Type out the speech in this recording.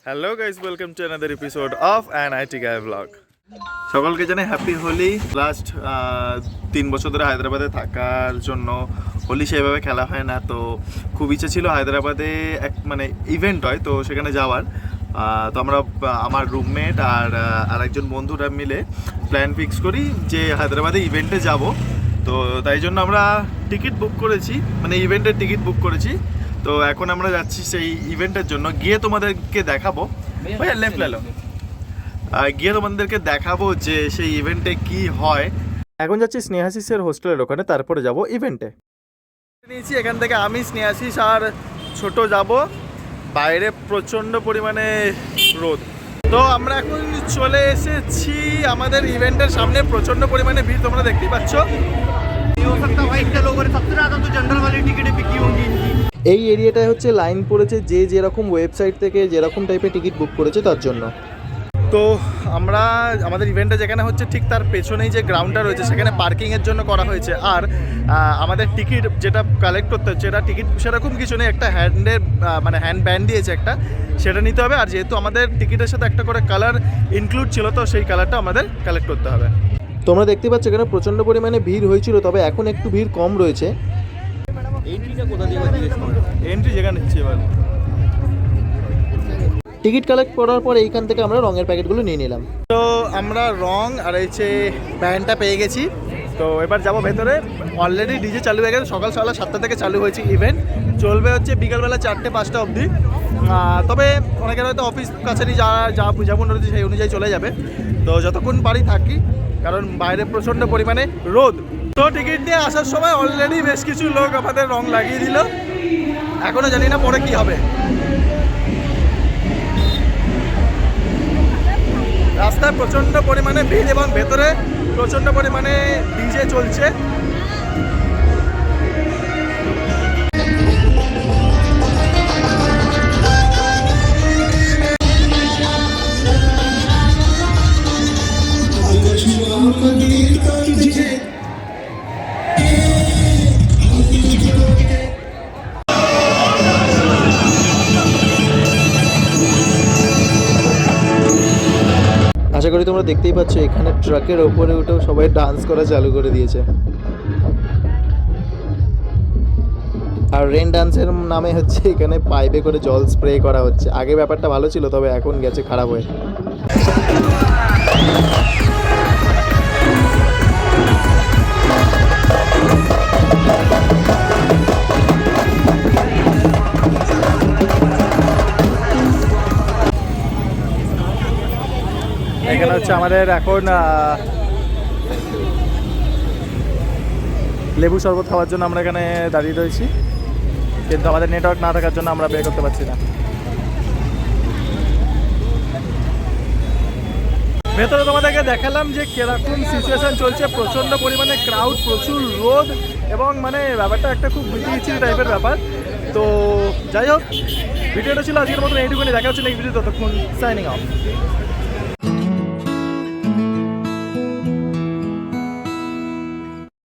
Hello guys, welcome to another episode of an IT guy blog. সকলকে জানাই happy Holi. Last 3 বছর ধরে হায়দ্রাবাদে থাকার জন্য হোলি সেভাবে খেলা হয় না, তো খুব ইচ্ছে ছিল হায়দ্রাবাদে এক ইভেন্ট হয় তো সেখানে যাওয়ার। তো আমরা আমার রুমমেট আর একজন বন্ধুরা মিলে প্ল্যান ফিক্স করি যে হায়দ্রাবাদে ইভেন্টে যাব। তো তাই জন্য আমরা টিকিট বুক করেছি, ইভেন্টের টিকিট বুক করেছি। তো এখন আমরা যাচ্ছি সেই ইভেন্টের জন্য। গিয়ে তোমাদেরকে দেখাবো, লেফট লেলো, গিয়ে তোমাদেরকে দেখাবো যে সেই ইভেন্টে কি হয়। এখন যাচ্ছি স্নেহাশিসের হোস্টেলের ওখানে, তারপরে যাব ইভেন্টে। নিয়েছি এখান থেকে আমি, স্নেহাশিস আর ছোট যাব। বাইরে প্রচণ্ড পরিমাণে রোদ। তো আমরা এখন চলে এসেছি আমাদের ইভেন্টের সামনে। প্রচণ্ড পরিমাণে ভিড় তোমরা দেখতেই পাচ্ছ। এই এরিয়াটায় হচ্ছে লাইন পড়েছে, যে যেরকম ওয়েবসাইট থেকে যেরকম টাইপের টিকিট বুক করেছে তার জন্য। তো আমরা আমাদের ইভেন্টটা যেখানে হচ্ছে ঠিক তার পেছনেই যে গ্রাউন্ডটা রয়েছে সেখানে পার্কিংয়ের জন্য করা হয়েছে। আর আমাদের টিকিট যেটা কালেক্ট করতে হচ্ছে, এটা টিকিট সেরকম কিছু নেই, একটা হ্যান্ডের হ্যান্ড ব্যান্ড দিয়েছে একটা, সেটা নিতে হবে। আর যেহেতু আমাদের টিকিটের সাথে একটা করে কালার ইনক্লুড ছিল, তো সেই কালারটা আমাদের কালেক্ট করতে হবে। তোমরা দেখতে পাচ্ছ এখানে প্রচণ্ড পরিমাণে ভিড় হয়েছিল, তবে এখন একটু ভিড় কম রয়েছে। এন্ট্রি যেখানে নিচ্ছি এবার। টিকিট কালেক্ট করার পর এইখান থেকে আমরা রঙের প্যাকেটগুলো নিয়ে নিলাম। তো আমরা রং আর হচ্ছে ব্যান্ডটা পেয়ে গেছি। তো এবার যাব ভেতরে। অলরেডি ডিজে চালু হয়ে গেছে, সকাল 7টা থেকে চালু হয়েছে ইভেন্ট। চলবে হচ্ছে বিকালবেলা 4টে-5টা অবধি। তবে অনেকের হয়তো অফিস কাছারি যেমন রয়েছে সেই অনুযায়ী চলে যাবে। তো যতক্ষণ পারি থাকি, কারণ বাইরে প্রচণ্ড পরিমাণে রোদ। তো টিকিট নিয়ে আসার সময় অলরেডি বেশ কিছু লোক আমাদের রং লাগিয়ে দিল, এখনও জানি না পরে কি হবে। রাস্তায় প্রচণ্ড পরিমাণে ভিড় এবং ভেতরে প্রচণ্ড পরিমাণে ডিজে চলছে। আশা করি তোমরা দেখতেই পাচ্ছ এখানে ট্রাকের ওপরে উঠেও সবাই ডান্স করা চালু করে দিয়েছে। আর রেন ডান্সের নামে হচ্ছে এখানে পাইপে করে জল স্প্রে করা হচ্ছে। আগে ব্যাপারটা ভালো ছিল, তবে এখন গেছে খারাপ হয়ে। এখানে হচ্ছে আমাদের এখন লেবু শরবত খাওয়ার জন্য আমরা এখানে দাঁড়িয়ে রয়েছি, কিন্তু আমাদের নেটওয়ার্ক না থাকার জন্য আমরা বের করতে পারছি না। ভেতরে তোমাদেরকে দেখালাম যে কিরকম সিচুয়েশন চলছে। প্রচণ্ড পরিমাণে ক্রাউড, প্রচুর রোদ এবং ব্যাপারটা একটা খুব বিচিত্র টাইপের ব্যাপার। তো যাই হোক, ভিডিওটা ছিল আজকের মতন এইটুকুনি। দেখা হচ্ছে নেক্সট ভিডিও, ততক্ষণ সাইনিং অফ।